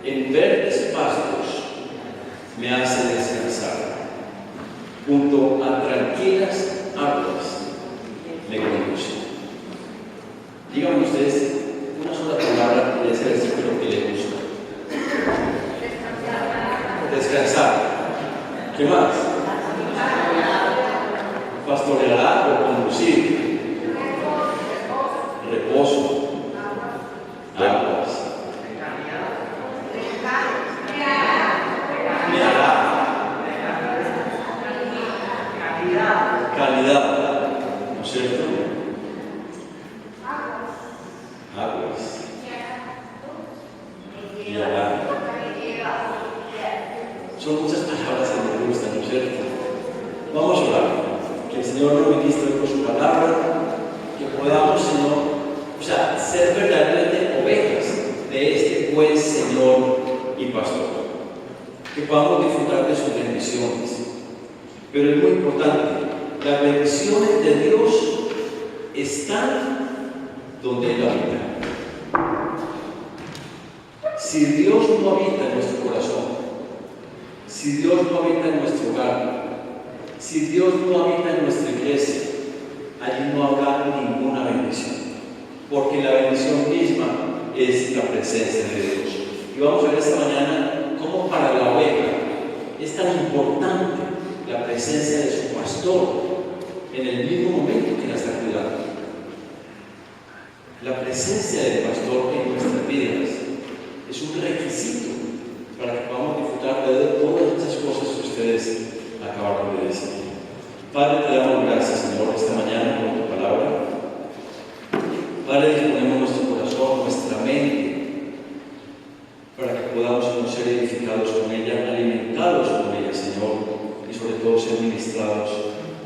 En verdes pastos me hace descansar. Junto a tranquilas aguas me conduce. Díganme ustedes una sola palabra de ese versículo que le gusta. Descansar. ¿Qué más? Pastoreará o conducir. Reposo. Aguas. Me hará. Calidad. ¿No es cierto? Aguas. Y hará. Son muchas palabras que me gustan, ¿no es cierto? Vamos a orar. Que el Señor nos ministre con su palabra, que podamos, Señor, ser verdaderamente ovejas de este buen Señor y Pastor. Que podamos disfrutar de sus bendiciones. Pero es muy importante, las bendiciones de Dios están donde Él habita. Si Dios no habita en nuestro corazón, si Dios no habita en nuestro hogar, si Dios no habita en nuestra iglesia, allí no habrá ninguna bendición, porque la bendición misma es la presencia de Dios. Y vamos a ver esta mañana cómo para la oveja es tan importante la presencia de su pastor en el mismo momento que la está cuidando. La presencia del pastor en nuestras vidas es un requisito para que podamos disfrutar de todas estas cosas que ustedes acabaron de decir. Padre, te damos gracias, Señor, esta mañana por tu palabra. Padre, disponemos nuestro corazón, nuestra mente, para que podamos ser edificados con ella, alimentados con ella, Señor, y sobre todo ser ministrados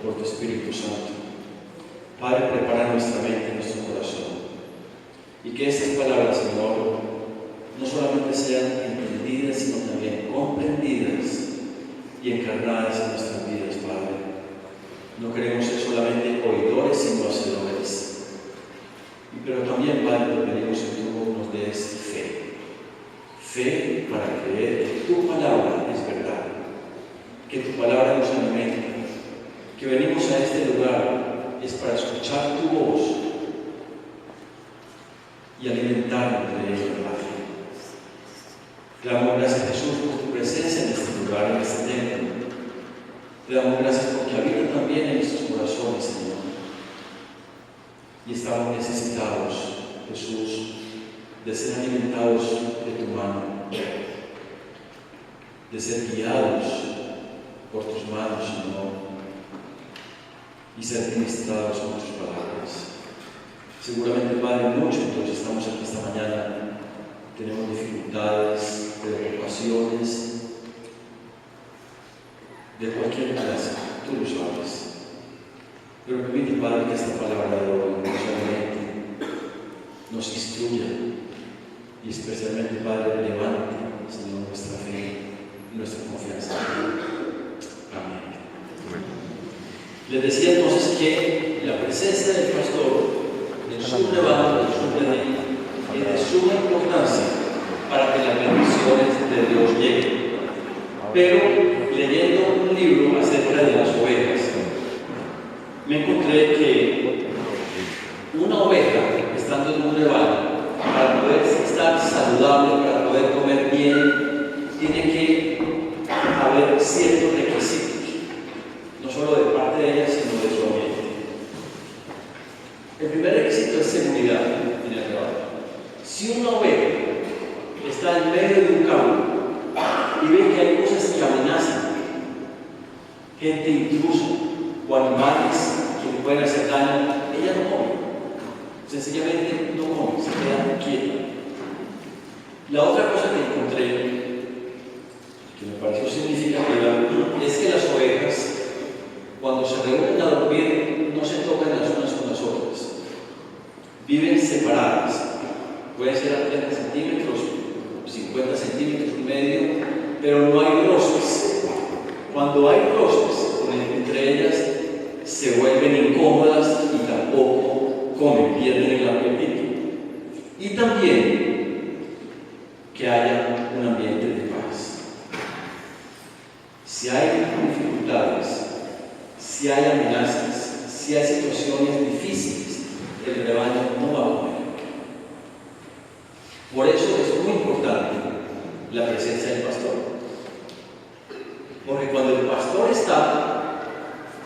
por tu Espíritu Santo. Padre, prepara nuestra mente, nuestro corazón, y que estas palabras, Señor, no solamente sean entendidas, sino también comprendidas y encarnadas en nuestras vidas, Padre. No queremos ser solamente oidores, sino hacedores. Pero también, Padre, te pedimos que tú nos des fe. Fe para creer que tu palabra es verdad, que tu palabra nos alimenta, que venimos a este lugar es para escuchar tu voz y alimentarnos de ella, Padre. Te damos gracias, Jesús, por tu presencia en este lugar, en este templo. Te damos gracias porque habita también en nuestros corazones, Señor. Y estamos necesitados, Jesús, de ser alimentados de tu mano, de ser guiados por tus manos, Señor, y ser ministrados con tus palabras. Seguramente, Padre, muchos entonces estamos aquí esta mañana, tenemos dificultades, preocupaciones, de cualquier clase, tú lo sabes. Pero permite, Padre, que esta palabra de hoy no solamente nos instruya y especialmente, Padre, levante, Señor, nuestra fe y nuestra confianza. Amén. Les decía entonces que la presencia del pastor en su rebaño, en su redil, es de suma importancia para que las bendiciones de Dios lleguen. Pero leyendo un libro acerca de las ovejas, me encontré que una oveja, estando en un rebaño, para poder estar saludable, para poder comer bien, tiene que haber ciertos requisitos, no solo de parte de ella, sino de su ambiente. El primer requisito es seguridad en el rebaño. Si una oveja está en medio de un campo y ve que hay cosas que amenazan, gente intrusa o animales que le pueden hacer daño, ella no come. Sencillamente no come, se queda quieta. La otra cosa que encontré, que me pareció significativa, es que las ovejas, cuando se reúnen a dormir, no se tocan las unas con las otras. Viven separadas. Pueden ser a 30 centímetros, 50 centímetros, un medio, pero no hay roces. Cuando hay roces entre ellas, se vuelven incómodas y tampoco comen, pierden el apetito. Y también que hay haya un ambiente de paz. Si hay dificultades, si hay amenazas, si hay situaciones difíciles, el rebaño no va a comer. Por eso es muy importante la presencia del pastor. Porque cuando el pastor está,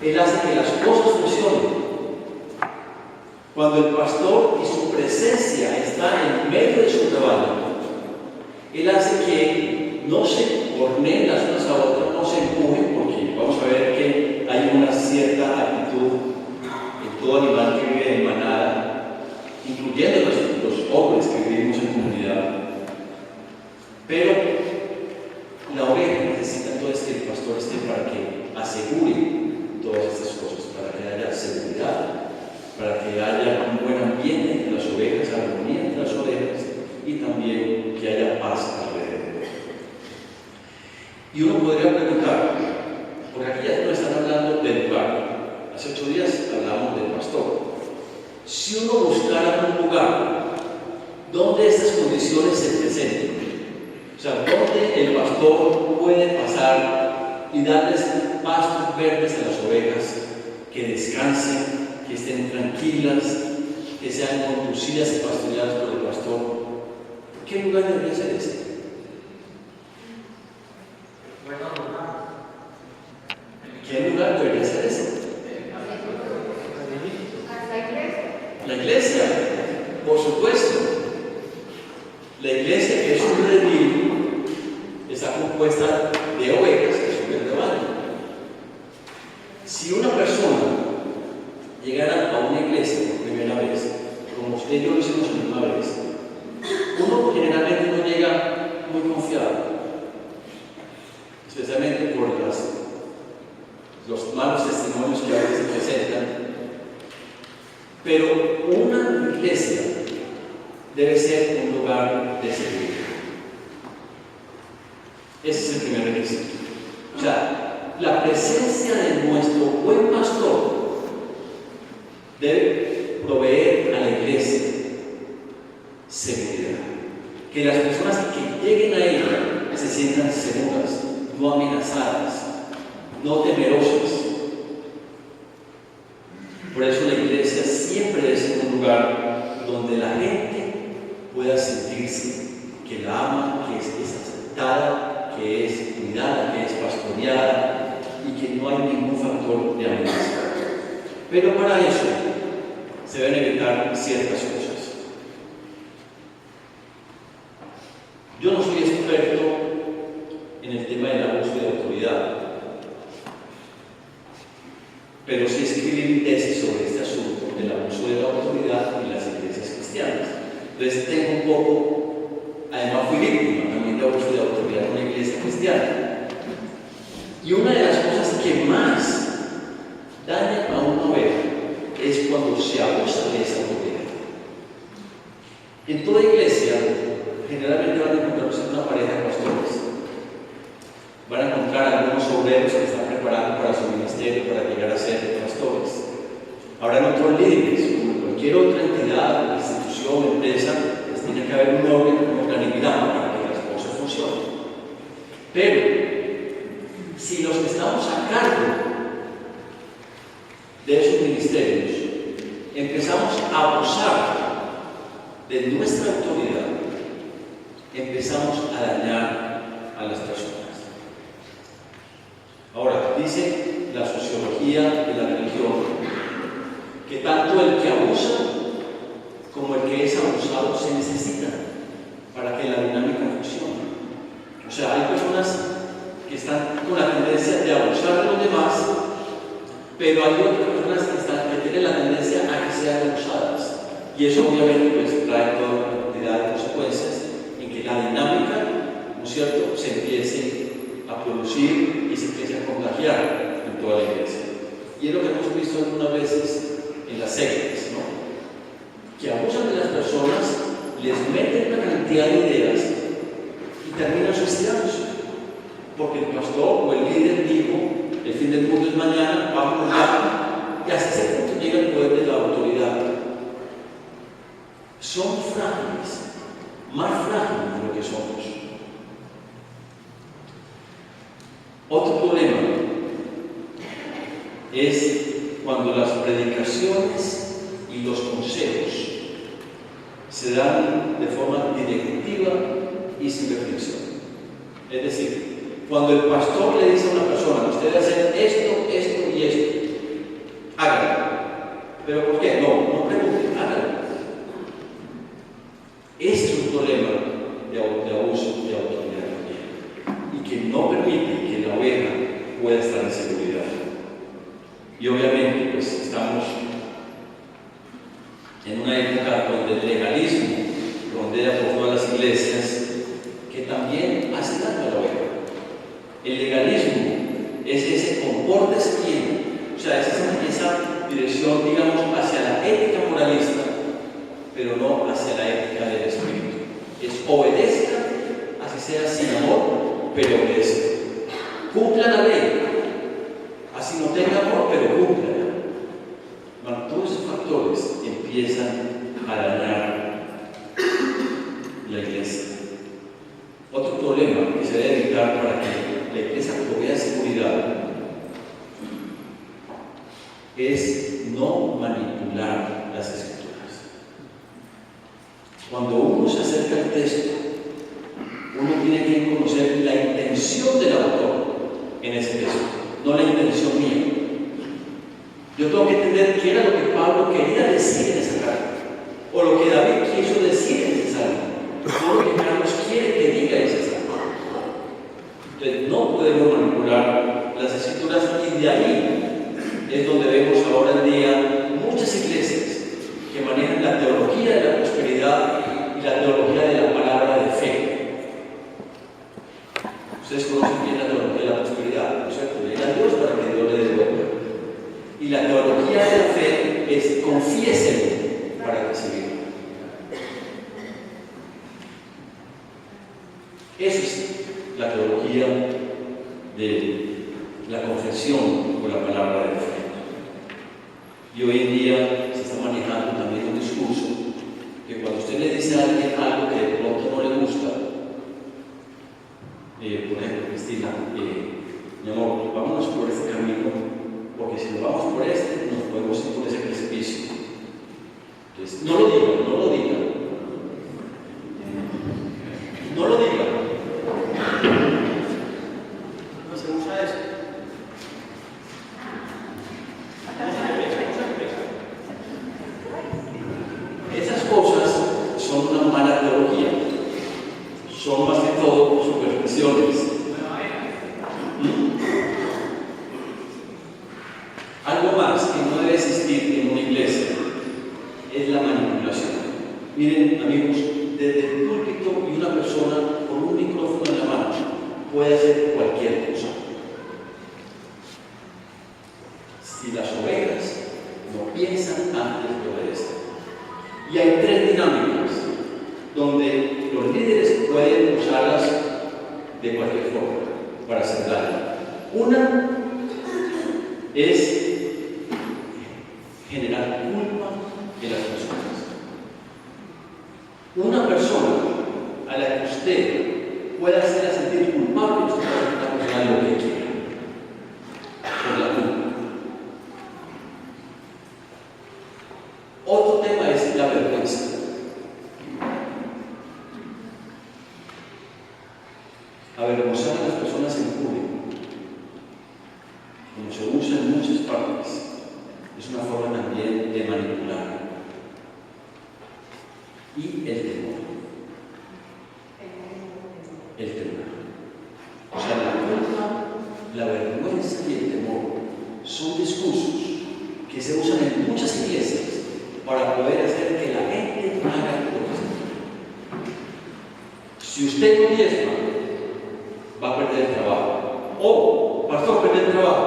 él hace que las cosas funcionen. Cuando el pastor y su presencia está en medio de su rebaño, él hace que no se horneen las unas a otras, no se empujen, porque vamos a ver que hay una cierta actitud en todo animal que vive en manada, incluyendo los hombres que vivimos en comunidad. Pero la oveja necesita entonces que el pastor esté para que asegure todas estas cosas, para que haya seguridad, para que haya un buen ambiente entre las ovejas, armonía entre las ovejas y también que haya paz alrededor. Y uno podría preguntar, porque aquí ya no están hablando del lugar, hace 8 días hablamos del pastor. Si uno buscara un lugar donde estas condiciones se presenten, o sea, donde el pastor puede pasar y darles pastos verdes a las ovejas, que descansen, que estén tranquilas, que sean conducidas y pastoreadas por el pastor, ¿qué lugar debería ser ese? ¿Qué lugar debería ser ese? La iglesia, por supuesto. La iglesia, que es un redil, está compuesta de ovejas que son del rebaño. Si una persona llegara a una iglesia por primera vez, como usted y yo lo hicimos la misma vez, uno generalmente no llega muy confiado, especialmente por los malos testimonios que a veces se presentan. Pero una iglesia debe ser un lugar de seguridad. Ese es el primer requisito. O sea, la presencia de nuestro buen pastor debe proveer a la iglesia seguridad. Que las personas que lleguen a ella se sientan seguras, no amenazadas, no temerosas. Por eso la iglesia siempre debe ser un lugar donde la gente pueda sentirse que la ama, que es aceptada, que es cuidada, que es pastoreada y que no hay ningún factor de amenaza. Pero para eso se deben evitar ciertas cosas. Yo no soy experto en el tema del abuso de autoridad, pero sí escribí mi tesis sobre este asunto del abuso de la autoridad en las iglesias cristianas. Entonces tengo un poco, además fui víctima también de abuso de autoridad en una iglesia cristiana. Y una de las cosas que más daña a una oveja es cuando se abusa de esa autoridad. En toda iglesia, generalmente van a encontrarse una pareja de pastores. Van a encontrar algunos obreros que están preparando para su ministerio, para llegar a ser pastores. Habrán otros líderes, como cualquier otra entidad, institución, empresa, pues tiene que haber un orden, un organigrama para que las cosas funcionen. Pero, si los que estamos a cargo de esos ministerios empezamos a abusar de nuestra autoridad, empezamos a dañar a las personas. Ahora, dice la sociología de la religión que tanto el que abusa como el que es abusado se necesitan para que la dinámica funcione. O sea, hay personas que están con la tendencia de abusar de los demás, pero hay otras personas que tienen la tendencia a que sean abusadas. Y eso obviamente pues, trae toda una cantidad de consecuencias en que la dinámica, ¿no es cierto?, se empiece a producir y se empiece a contagiar en toda la iglesia. Y es lo que hemos visto algunas veces en las sectas, ¿no? Que abusan de las personas, les meten una cantidad de ideas y terminan suicidándose. Porque el pastor o el líder dijo, el fin del mundo es mañana, vamos allá, y hasta ese punto llega el poder de la autoridad. Son frágiles, más frágiles de lo que somos. Otro problema es cuando las predicaciones y los consejos se dan de forma directiva y sin reflexión. Es decir, cuando el pastor le dice a una persona, usted debe hacer esto, esto y esto, hágalo. ¿Pero por qué? No pregunte, hágalo. Ese es un problema de abuso de autoridad y que no permite que la oveja pueda estar en seguridad. Y obviamente, pues estamos en una época donde el legalismo rondea por todas las iglesias, que también hace daño a la oveja. El legalismo es ese compórtese bien, o sea, es esa dirección, digamos, hacia la ética moralista, pero no hacia la ética del espíritu. Es obedezca, así sea sin amor, pero obedezca. Cumpla la ley, así no tenga amor, pero cumpla. Bueno, todos esos factores empiezan a dañar la iglesia. Otro problema que se debe evitar para que la iglesia provea seguridad es no manipular las escrituras. Cuando uno se acerca al texto, uno tiene que conocer la intención del autor en ese texto, no la intención mía. Yo tengo que entender qué era lo que Pablo quería decir en esa carta, o lo que David quiso decir en ese salmo, o lo que Carlos quiere que diga en ese salmo. Entonces, no podemos manipular las escrituras, y de ahí es donde vemos ahora en día muchas iglesias que manejan la teología de la prosperidad y la teología de la palabra de fe. Ustedes conocen bien la teología de la prosperidad, ¿no es cierto? Le a Dios para que Dios le devuelva. Y la teología de la fe es confiesen para recibir. Esa es la teología de la confesión con la palabra de fe. Y hoy en día se está manejando también un discurso que cuando usted le dice a alguien algo que de pronto no le gusta, por ejemplo, Cristina, mi amor, vámonos por este camino, porque si nos vamos por este, nos podemos ir por ese precipicio. Entonces, no lo diga, no lo diga. No lo diga. No se usa eso. Esas cosas son una mala teología. Son más que todo supersticiones. Algo más que no debe existir en una iglesia es la manipulación. Miren, amigos, desde el púlpito y una persona con un micrófono en la mano puede hacer cualquier cosa. Si las ovejas no piensan antes de obedecer. Y hay tres dinámicas donde los líderes pueden usarlas de cualquier forma para hacer daño. Una es generar culpa de las personas. Una persona a la que usted pueda hacerla sentir culpable, usted va a hacer lo que quiera por la culpa. Otro tema es la vergüenza. Avergonzar a las personas en público, como se usa en muchas partes, es una forma también de manipular. Y el temor. El temor. O sea, la culpa, la vergüenza y el temor son discursos que se usan en muchas iglesias para poder hacer que la gente haga cosas. Si usted no diezma, va a perder el trabajo. O, pastor, perder el trabajo.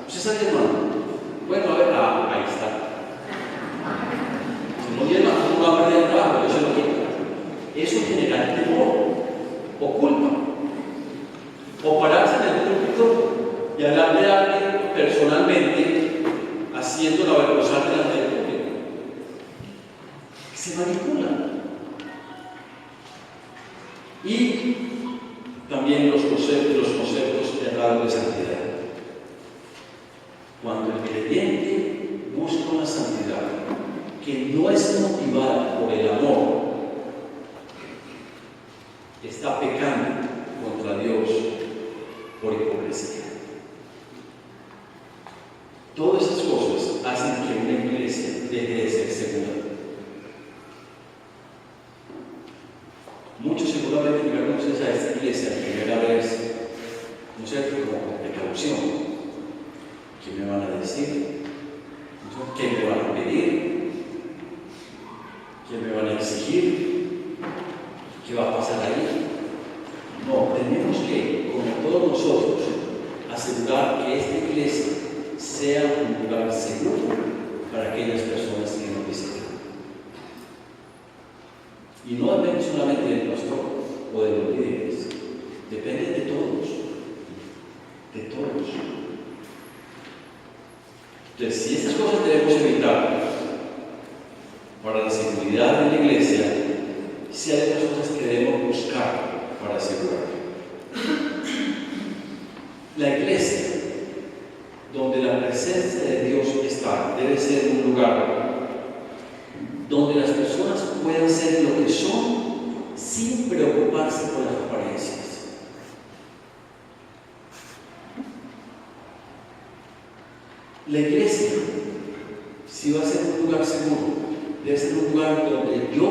¿Usted está diezmando? Bueno, a ver, ahí está. Si no diezma, ¿cómo va a perder el trabajo? Eso lo quita. Eso genera temor o culpa. O pararse en el púlpito y hablarle a alguien personalmente, haciéndolo avergonzar delante del público. Se manipula. Y también los conceptos errados de santidad. Cuando el creyente busca una santidad que no es motivada por el amor, está pecando contra Dios por hipocresía. Todas esas cosas hacen que una iglesia deje de ser segura. Muchos seguramente llegaron ustedes a esta iglesia la primera vez, ¿no es cierto?, como con precaución. ¿Qué me van a decir? ¿Qué me van a pedir? ¿Qué me van a exigir? ¿Qué va a pasar ahí? No, tenemos que, como todos nosotros, asegurar que esta iglesia sea un lugar seguro para aquellas personas que nos visitan. Y no depende solamente del pastor o de los líderes, depende de todos. De todos. Entonces, si estas cosas debemos evitar para la seguridad de la iglesia, si hay otras cosas que debemos buscar para asegurar. La iglesia, donde la presencia de Dios está, debe ser un lugar donde las personas puedan ser lo que son sin preocuparse por las apariencias. La iglesia, si va a ser un lugar seguro, debe ser un lugar donde yo,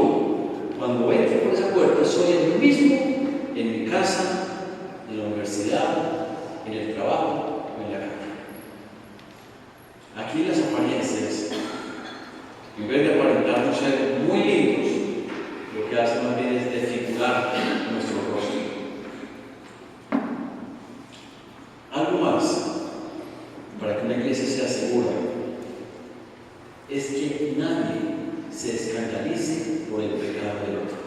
cuando entre por esa puerta, soy el mismo en mi casa, en la universidad, en el trabajo o en la calle. Aquí las apariencias, en vez de aparentarnos ser muy lindos, lo que hacen más bien es desfigurar nuestro rostro. Algo más para que una iglesia sea segura es que nadie se escandalice por el pecado del otro.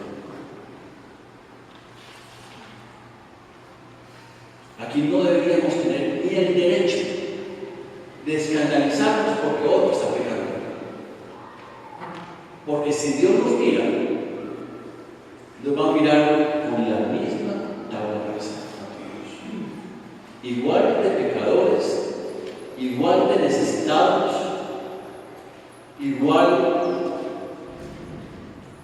Aquí no deberíamos tener ni el derecho de escandalizarnos porque otro está pecando. Porque si Dios nos mira, nos va a mirar con la misma tabla rasa. Igual de pecadores, igual de necesitados, igual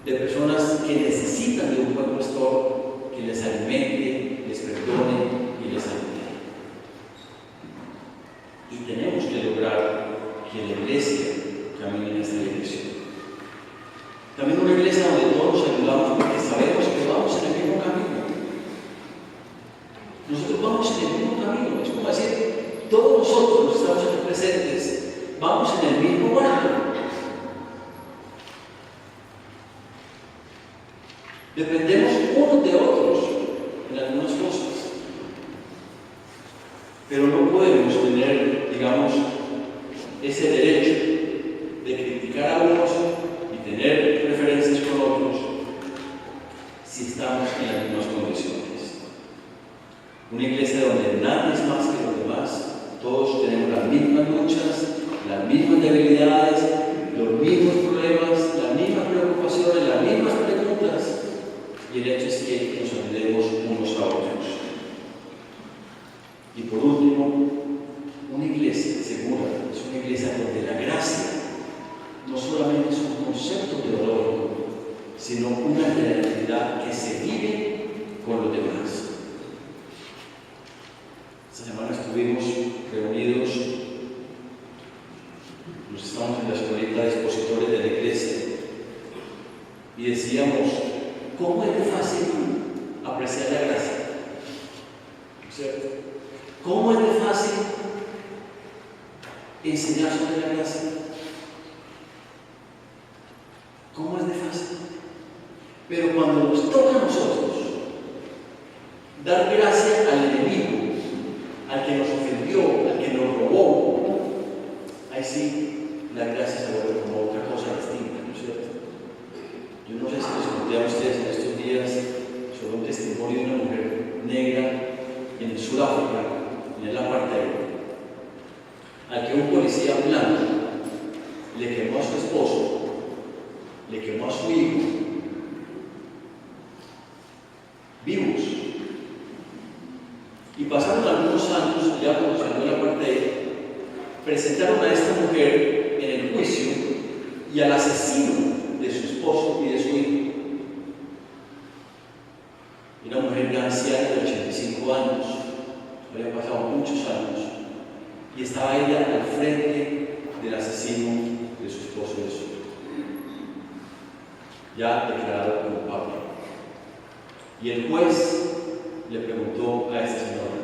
de personas que necesitan de un buen pastor que les alimente, les perdone y les ayude. Y tenemos que lograr que la iglesia camine en esta dirección. También una iglesia donde todos nos ayudamos porque sabemos que vamos en el mismo camino. Nosotros vamos en el mismo camino. Es como decir, todos nosotros los que estamos aquí presentes vamos en el mismo barco. Dependemos unos de otros en algunas cosas. Pero no podemos tener, digamos, ese derecho de criticar a unos y tener preferencias con otros si estamos en las mismas condiciones. Una iglesia donde nadie es más que los demás, todos tenemos las mismas luchas, las mismas debilidades, los mismos problemas, las mismas preocupaciones, las mismas preguntas, y el hecho es que nos ayudemos unos a otros. Y por último, una iglesia segura es una iglesia donde la gracia no solamente es un concepto teológico, sino una realidad que se vive con los demás. Esta semana estuvimos reunidos, nos estamos en la escuelita de expositores de la iglesia y decíamos, ¿cómo es de fácil apreciar la gracia? ¿Cierto? ¿Cómo es de fácil enseñar sobre la gracia? ¿Cómo es de fácil? Pero cuando nos toca a nosotros dar gracia al enemigo, al que nos ofendió, al que nos robó, ahí sí la gracia se vuelve como otra cosa distinta, ¿no es cierto? Yo no sé si les conté a ustedes en estos días sobre un testimonio de una mujer negra en Sudáfrica, en el apartheid, al que un policía blanco le quemó a su esposo, le quemó a su hijo, vivos, Y pasaron algunos años, ya cuando salió la parte, presentaron a esta mujer en el juicio y al asesino de su esposo y de su hijo. Una mujer ya anciana de 85 años, había pasado muchos años, y estaba ella al frente del asesino de su esposo y de su hijo, ya declarado culpable. Y el juez le preguntó a esta señora: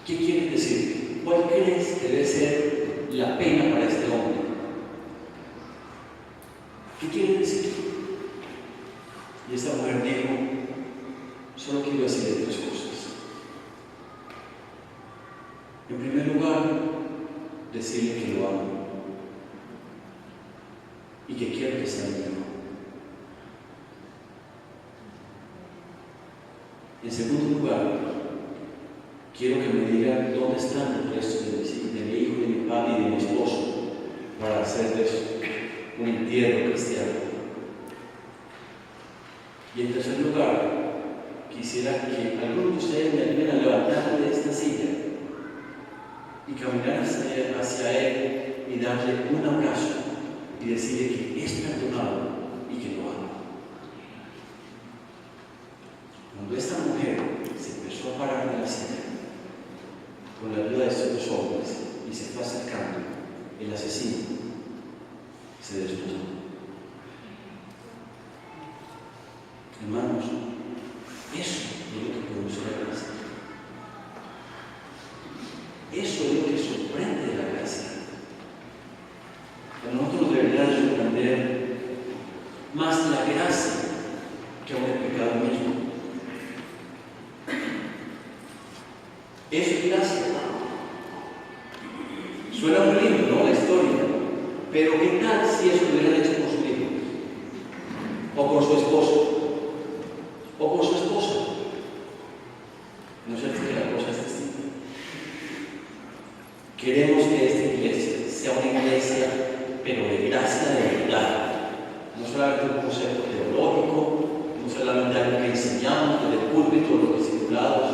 ¿qué quieres decir? ¿Cuál crees que debe ser la pena para este hombre? ¿Qué quieres decir? Y esta mujer dijo: solo quiero decirle tres cosas. En primer lugar, decirle que lo amo y que quiero que sea mi hijo. En segundo lugar, quiero que me diga dónde están los restos de mi hijo, de mi padre y de mi esposo para hacerles un entierro cristiano. Y en tercer lugar, quisiera que algunos de ustedes me ayuden a levantarme de esta silla y caminar hacia él y darle un abrazo y decirle que es perdonado y que lo ama. Cuando esta mujer se empezó a parar de la silla, con la ayuda de estos dos hombres, y se fue acercando, el asesino se desnudó. Hermanos, eso es lo que produce la gracia. Eso es lo que sorprende de la gracia. A nosotros nos debería de sorprender más la gracia que aún el pecado mismo. Eso es gracia. Suena muy lindo, ¿no? La historia. Pero ¿qué tal si eso lo hubieran hecho con su hijo? O con su esposo. O con su esposa. ¿No es cierto que la cosa es distinta? Queremos que esta iglesia sea una iglesia, pero de gracia de verdad. No solamente un concepto teológico, no solamente algo que enseñamos desde el púlpito, los discipulados,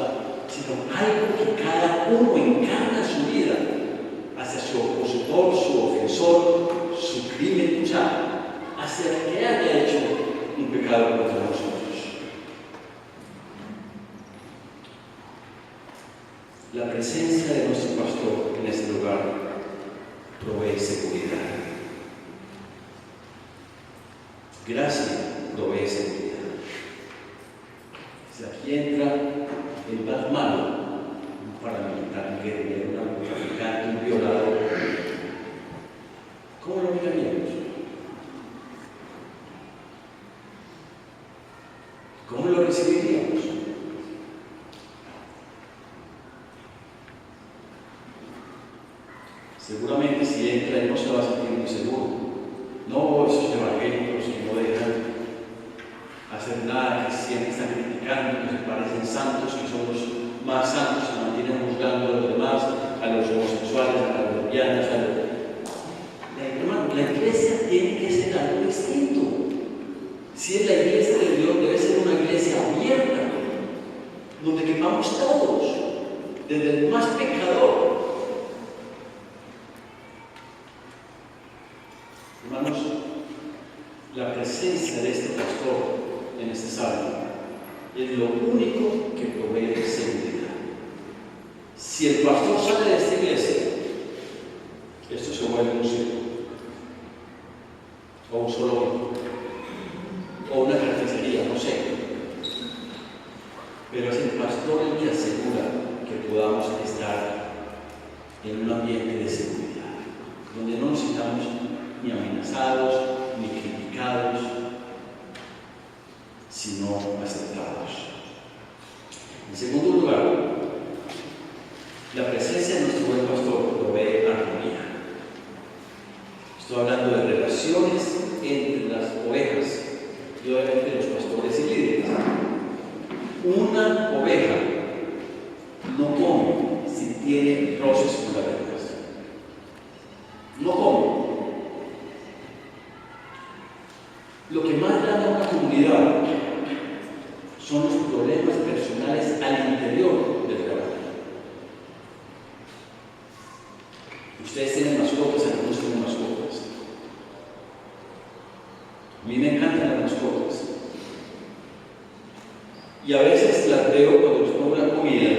sino algo que cada uno encarna su vida hacia su opositor, su ofensor, su crimen, hacia el que haya hecho un pecado contra nosotros. La presencia de nuestro pastor en este lugar provee seguridad. Gracia provee seguridad. Si aquí entra el más malo, un paramilitar, un guerrillero, un narcotraficante, un violador, ¿cómo lo miraríamos? ¿Cómo lo recibiríamos? Seguramente si entra él no se va a sentir muy seguro. No esos evangélicos que no dejan hacer nada, que siempre están criticando, que se parecen santos, que son los más santos, se mantienen juzgando a los demás, a los homosexuales, a las lesbianas, Hermano, la iglesia tiene que ser algo distinto. Si es la iglesia de Dios, debe ser una iglesia abierta, donde quepamos todos, desde el más pecador. Hermanos, la presencia de este pastor en este salmo es lo único que provee seguridad. Si el pastor sale de esta iglesia, esto se vuelve un circo, o un zoológico, o una carnicería, no sé. Pero es el pastor el que asegura que podamos estar en un ambiente de seguridad, donde no nos sintamos ni amenazados, ni criticados, sino aceptados. En segundo lugar, la presencia de nuestro buen pastor provee armonía. Estoy hablando de relaciones entre las ovejas y obviamente los pastores y líderes. Una oveja no come si tiene roces con las ovejas. No come. Lo que más daña a una comunidad son los problemas personales Ustedes tienen mascotas, algunos tienen mascotas. A mí me encantan las mascotas. Y a veces las veo cuando les pongo la comida,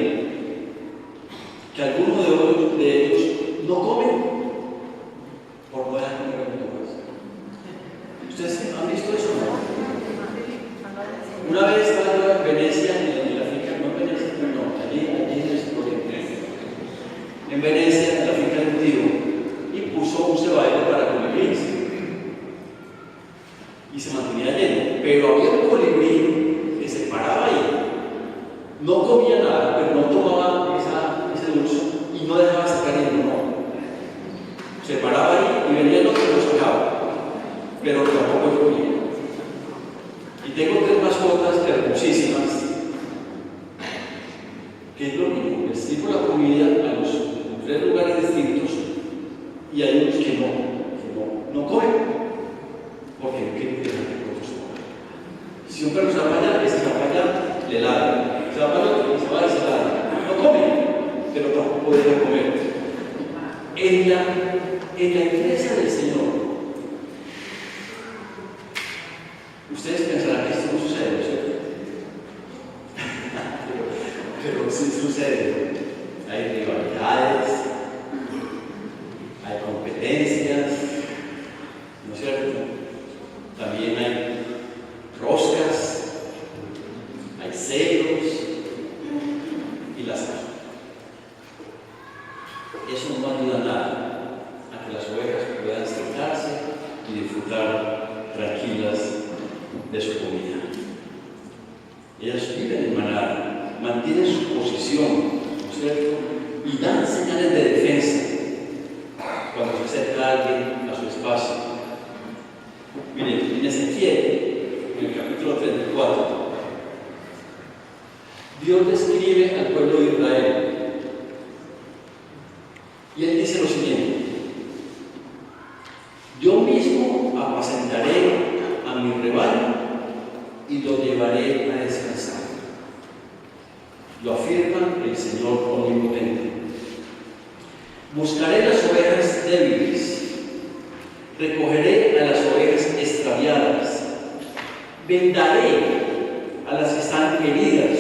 que algunos de ellos no comen por no dejar comer a los demás. ¿Ustedes han visto eso? Una vez estaba en Venecia, en la finca, no en Venecia, no, allí en el Oriente, en Venecia, en la finca de un tío, y puso un cebadero para colibríes. Y se mantenía lleno, pero había un colibrí que se paraba ahí, no comía nada, pero no tomaba ese dulce y no dejaba sacar el no. Se paraba ahí y venía el otro y lo sacaba, pero tampoco él comía. Y tengo 3 mascotas hermosísimas, que es lo mismo, les sirvo la comida a los 3 lugares distintos y hay unos que no comen. Porque no quieren dejar que otros coman. Si un perro se va para allá, ese se va para allá, le ladra. Se va para el otro y se va y se ladra. No come, pero tampoco deja comer. En la iglesia del Señor, ustedes pensarán que esto no sucede, ¿cierto? pero sí sucede. Hay rivalidades, hay competencias, ¿no es cierto? También hay roscas, hay celos y las cosas. Eso no ayuda a nada a que las ovejas puedan sentarse y disfrutar tranquilas de su comida. Ellas viven en manada, mantienen su posición, ¿no es cierto? Y dan señales de defensa cuando se acerca alguien a su espacio. Miren, en Ezequiel, en el capítulo 34, Dios describe al pueblo de Israel. Y él dice lo siguiente: yo mismo apacentaré a mi rebaño y lo llevaré a descansar. Lo afirma el Señor omnipotente. Buscaré las ovejas débiles, recogeré a las ovejas extraviadas, vendaré a las que están heridas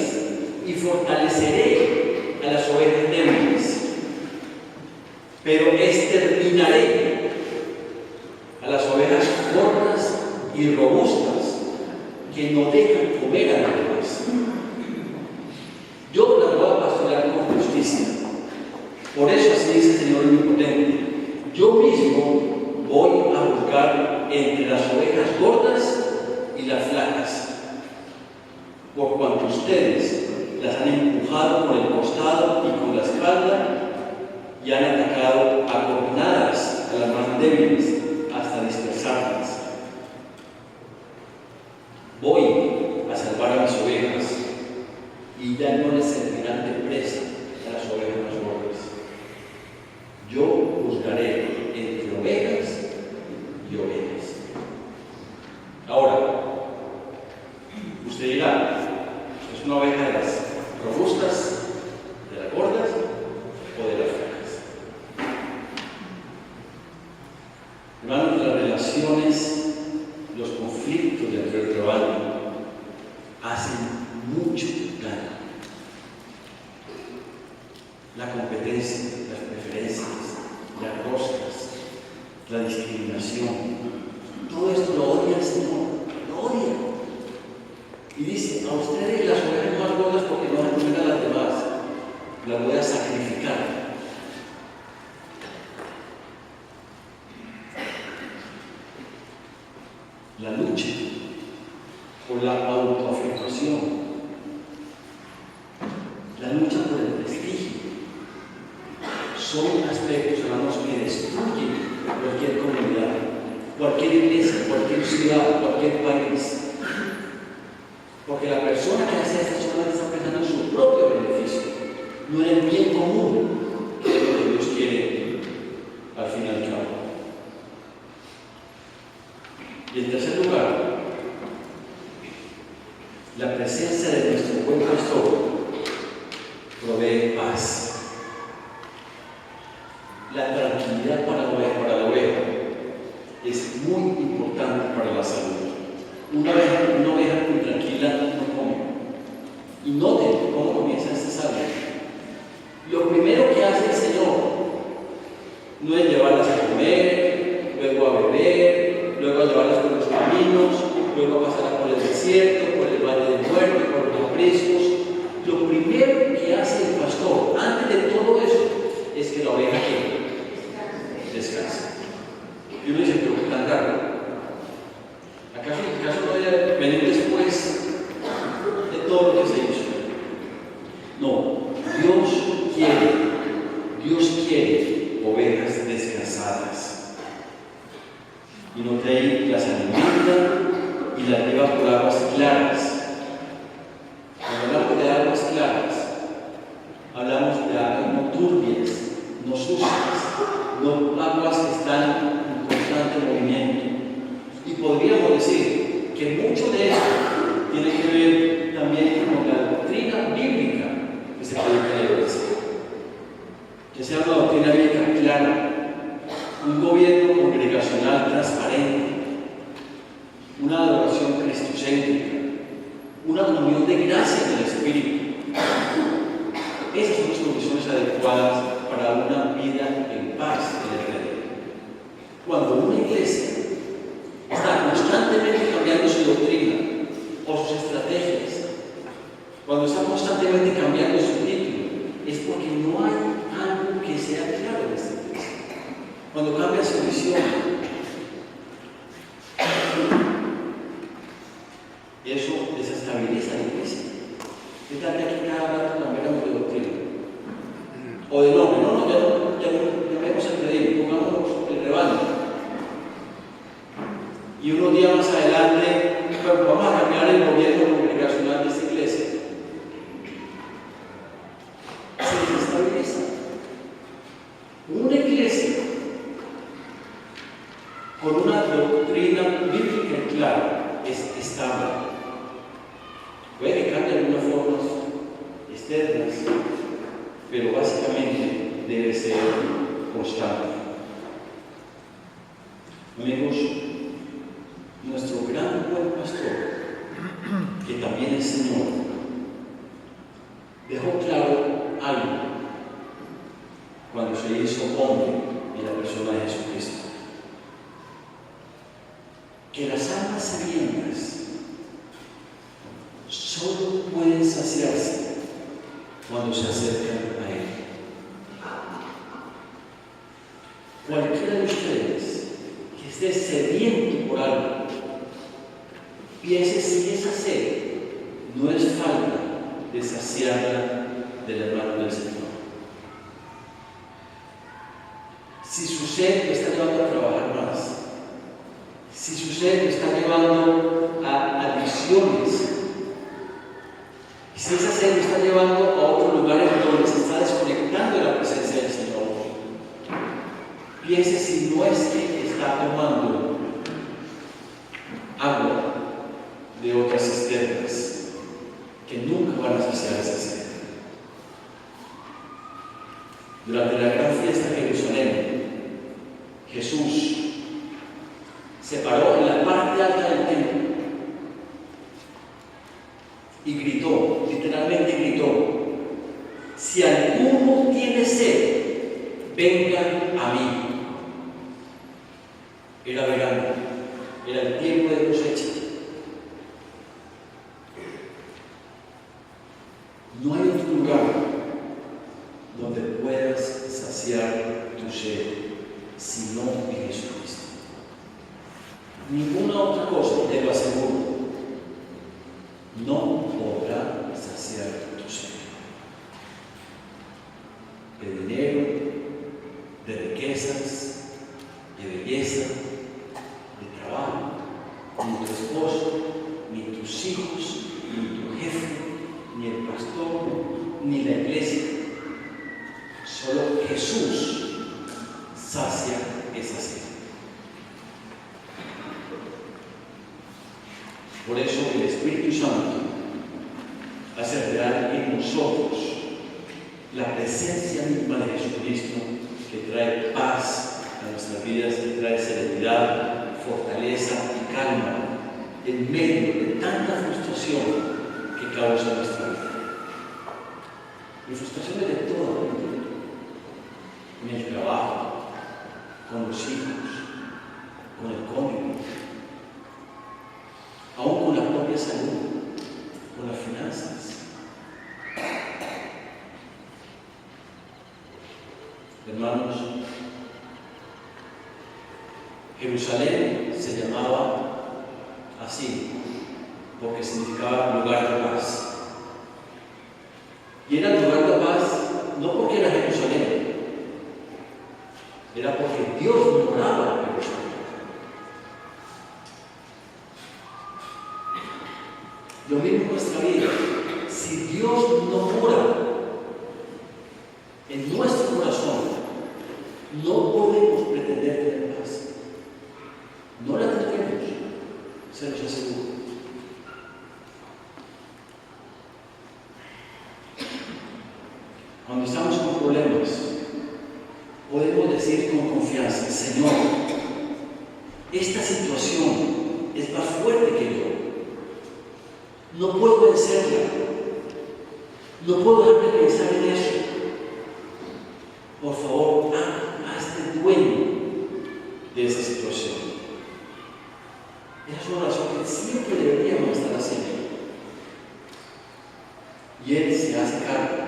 y fortaleceré a las ovejas débiles. Pero exterminaré a las ovejas gordas y robustas que no dejan comer a los demás. Yo las voy a pastorear con justicia. Por eso así dice el Señor omnipotente: yo mismo voy a buscar entre las ovejas gordas y las flacas, por cuanto ustedes las han empujado por el costado y con la espalda y han atacado a cornadas a las más débiles hasta dispersarlas. Voy a salvar a mis ovejas y ya no les servirán de presa a las ovejas más gordas. Yo juzgaré entre ovejas y ovejas. Ahora, usted dirá: ¿es una oveja de las robustas, de las gordas o de las flacas? Hermanos, las relaciones, los conflictos dentro del rebaño hacen mucho daño. La competencia, las preferencias, las roscas, la discriminación, todo esto lo odia el Señor, lo odia. Y dice: a ustedes las ovejas más gordas porque no van a comer a las demás, las voy a sacrificar. La lucha por la autoafirmación, la lucha por el prestigio, son aspectos, hermanos, que destruyen cualquier comunidad, cualquier iglesia, cualquier ciudad, cualquier país. Porque la persona que hace estas cosas está pensando en su propio beneficio, no en el bien común, que es lo que Dios quiere al fin y al cabo. Y en tercer lugar, la presencia de nuestro buen pastor provee paz. La tranquilidad muerte, por los apriscos, lo primero que hace el pastor, antes de todo eso, es que la oveja que descansa. Y uno dice, pero tan raro. ¿Acaso no debe venir después de todo lo que se hizo? No, Dios quiere ovejas descansadas. Y no trae las alimenta y las lleva por aguas claras. Cuando hablamos de aguas claras, hablamos de aguas no turbias, no sucias, no aguas que están en constante movimiento. Y podríamos decir que mucho de esto tiene que ver también con la doctrina bíblica que se predica en la iglesia. Que sea una doctrina bíblica clara, un gobierno congregacional transparente, una adoración cristocéntrica, una comunión de gracia del Espíritu. Esas son las condiciones adecuadas para una vida en paz en el Rey. Cuando una iglesia está constantemente cambiando su doctrina o sus estrategias, cuando está constantemente cambiando su título, es porque no hay algo que sea claro en esta iglesia. Cuando cambia su visión, eso desestabiliza la iglesia. ¿Qué tal que aquí cada rato cambiamos de doctrina? O de nombre, llamemos el predicador, pongamos el rebaño. Y unos días más adelante, pues vamos a cambiar el gobierno congregacional de esta iglesia. Se desestabiliza. Una iglesia con una doctrina bíblica clara es estable. Puede que cambie algunas formas externas, pero básicamente debe ser constante. Amigos, nuestro gran buen pastor, que también es Señor, dejó claro algo cuando se hizo hombre en la persona de Jesucristo: que las almas sedientas solo pueden saciarse cuando se acercan a Él. Cualquiera de ustedes que esté sediento por algo, piense si esa sed no es falta de saciarla de la mano del Señor. Si su sed le está llevando a trabajar más, si su sed le está llevando a adicciones, si esa sed le está llevando a otros lugares donde se está desconectando de la presencia del Señor, piense si no es que está tomando agua de otras cisternas que nunca van a saciar esa sed. Durante la gran fiesta de Jerusalén, Jesús se paró en la parte alta del templo y gritó, literalmente gritó: si alguno tiene sed, vengan a mí. Era verano, era el tiempo de cosecha. No hay otro lugar donde puedas saciar tu sed sino en Jesucristo. Ninguna otra cosa, te lo aseguro, no podrá saciar tu sed. De dinero, de riquezas, de belleza, de trabajo, ni tu esposo, ni tus hijos, ni tu jefe, ni el pastor, ni la iglesia. Solo Jesús sacia esa sed. Por eso el Espíritu Santo hace real en nosotros la presencia misma de Jesucristo, que trae paz a nuestras vidas, que trae serenidad, fortaleza y calma en medio de tanta frustración que causa nuestra vida. Y frustraciones de todo tipo, en el trabajo, con los hijos, con el cónyuge, aún con la propia salud, con Jerusalén se llamaba así porque significaba lugar de paz. Y era lugar de paz no porque era Jerusalén, era porque Dios moraba en Jerusalén. Lo mismo en nuestra vida. Si Dios no mora en nuestro corazón, no podemos pretender tener paz. No la tendremos, se los aseguro. Cuando estamos con problemas, podemos decir con confianza: Señor, esta situación es más fuerte que yo. No puedo vencerla. No puedo dejar de pensar en eso. Por favor, hazte dueño de esa situación. Esa es una razón que siempre deberíamos estar haciendo. Y Él se hace cargo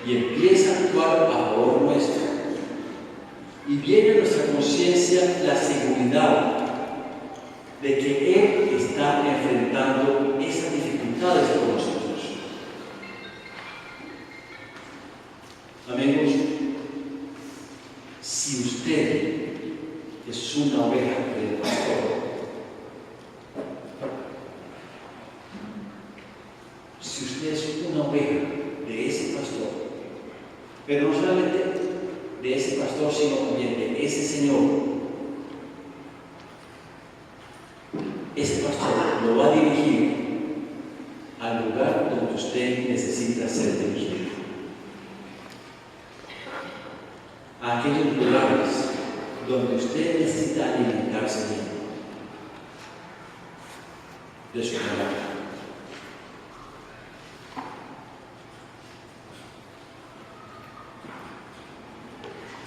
y empieza a actuar a favor nuestro. Y viene a nuestra conciencia la seguridad de que Él está enfrentando esas dificultades con nosotros. Amigos, si usted es una oveja del pastor, si usted es una oveja de ese pastor, pero no solamente de ese pastor, sino también de ese Señor, ese pastor lo va a dirigir al lugar donde usted necesita ser dirigido. A aquellos lugares donde usted necesita alimentarse bien de su palabra.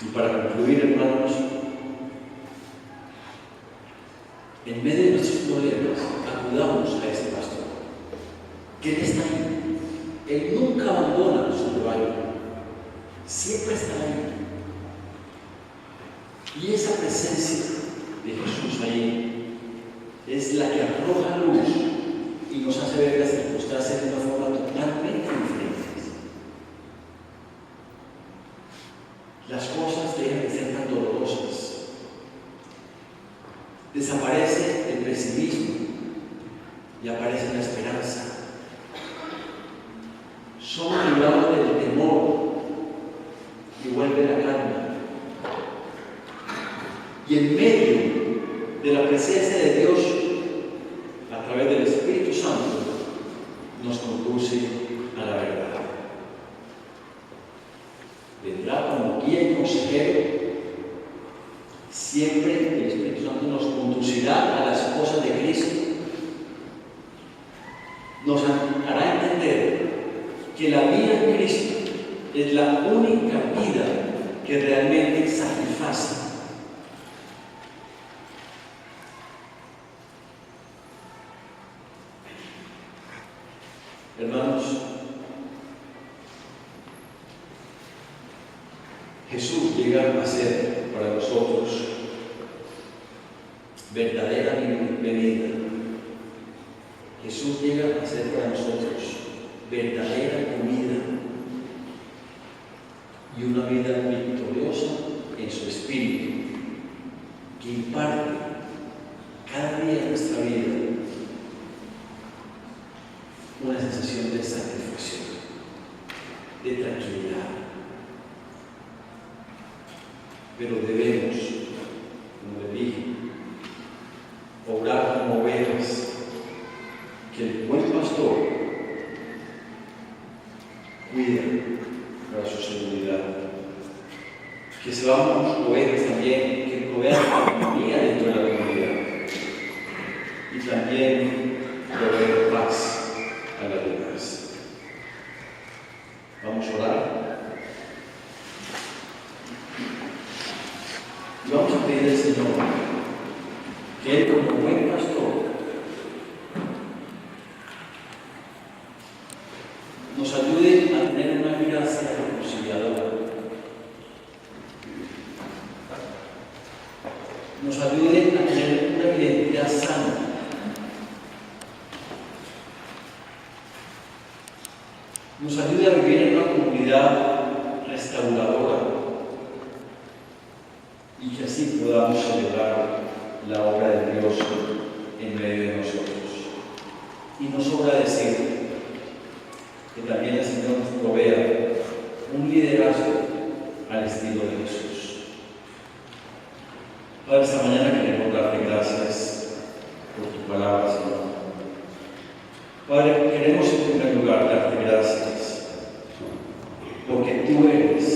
Y para concluir, hermanos, en medio de nuestros problemas, acudamos a ese pastor, que Él está ahí. Él nunca abandona su rebaño, siempre está ahí. Y esa presencia de Jesús ahí es la que arroja luz y nos hace ver las circunstancias de una forma totalmente diferente. Las cosas dejan de ser tan dolorosas. Desaparece el pesimismo y aparece la esperanza. Somos librados del temor y vuelve la calma. Y en medio de la presencia de Dios, a través del Espíritu Santo, nos conduce a la verdad. Vendrá como guía y consejero. Siempre el Espíritu Santo nos conducirá a las cosas de Cristo. Nos hará entender que la vida en Cristo es la única vida que realmente satisface. Hermanos, Jesús llega a ser para nosotros verdadera venida. Jesús llega a ser para nosotros verdadera comida y una vida victoriosa en su espíritu, que imparte cada día en nuestra vida una sensación de satisfacción, de tranquilidad. Pero debemos, como le dije, obrar como ovejas, que el buen pastor cuida para su seguridad. Que seamos ovejas también que provean armonía dentro de la comunidad y también proveer paz a las demás. Vamos a orar. Y vamos a pedir al Señor que Él, como buen pastor, nos ayude a tener una gracia reconciliadora. nos ayude a tener una identidad sana, nos ayude a vivir en una comunidad restauradora y que así podamos celebrar la obra de Dios en medio de nosotros. Y nos sobra decir que también el Señor nos provea un liderazgo al estilo de Jesús. Padre, esta mañana queremos darte gracias por tu palabra, Señor. Padre, queremos en primer lugar darte gracias porque tú eres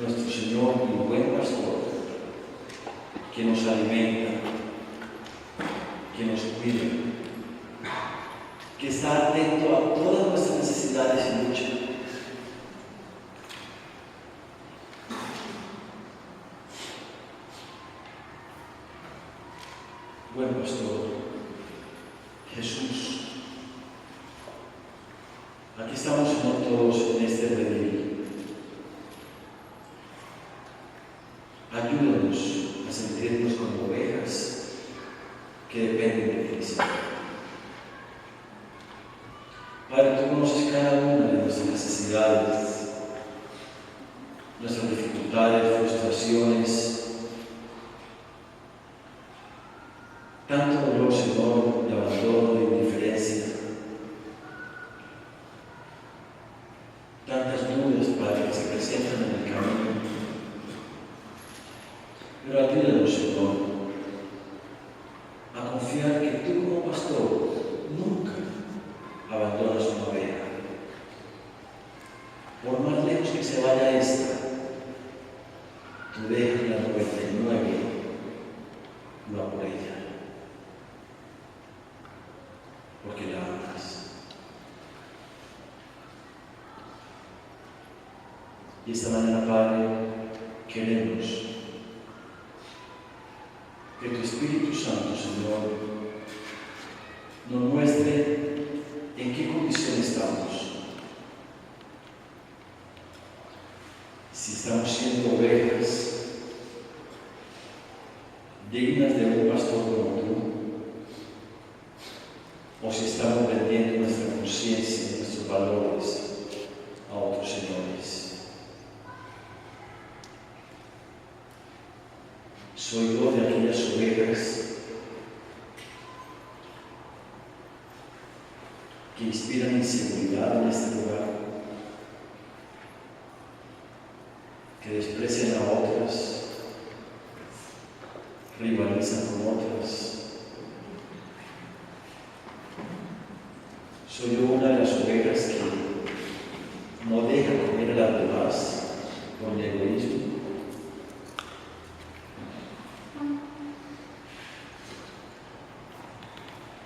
nuestro Señor y buen pastor que nos alimenta, que nos cuida, que está atento a todas nuestras necesidades y luchas. Buen pastor, Jesús, aquí estamos todos en este redil. Ayúdanos a sentirnos como ovejas que dependen de ti, Señor. Padre, tú conoces cada una de nuestras necesidades, nuestras dificultades, frustraciones, tanto dolor, Señor, de abandono, de indiferencia, tantas dudas, Padre, que se presentan en el camino. Pero ayúdanos, Señor, a confiar que tú como pastor nunca abandonas una oveja. Por más lejos que se vaya esta, tú dejas la 99 y va por ella, porque la amas. Y esta mañana, Padre, queremos que tu Espíritu Santo, Señor, nos muestre en qué condición estamos. Si estamos siendo ovejas dignas de un pastor como tú, o si estamos vendiendo nuestra conciencia y nuestros valores a otros señores. Soy yo de aquellas ovejas que inspiran inseguridad en este lugar, que desprecian a otras, rivalizan con otras. Soy yo una de las ovejas que no deja comer a las demás con egoísmo.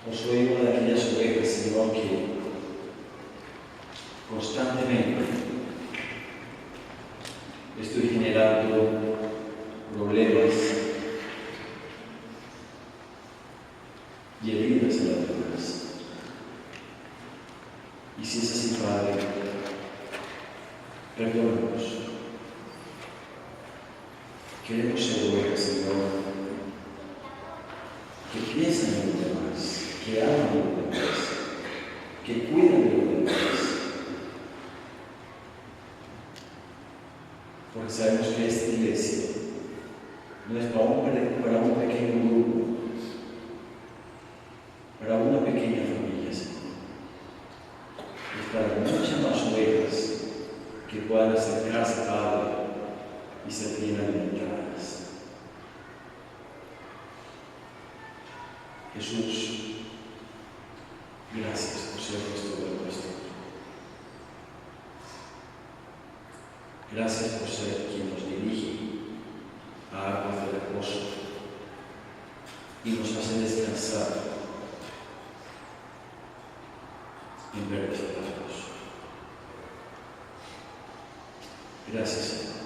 O soy una de aquellas ovejas, Señor, que constantemente estoy generando problemas y heridas a las demás. Y si es así, Padre, perdónanos. Queremos ser ovejas, Señor, que piensan en los demás, que aman a los demás, que cuidan de los demás. Porque sabemos que esta iglesia no es para un pequeño grupo, para una pequeña familia, Señor. Es para muchas más ovejas que puedan acercarse a Padre y ser bien alimentadas. Jesús, gracias por ser nuestro buen pastor. Gracias por ser quien nos dirige a aguas de reposo y nos hace descansar en verdes prados. Gracias, Señor.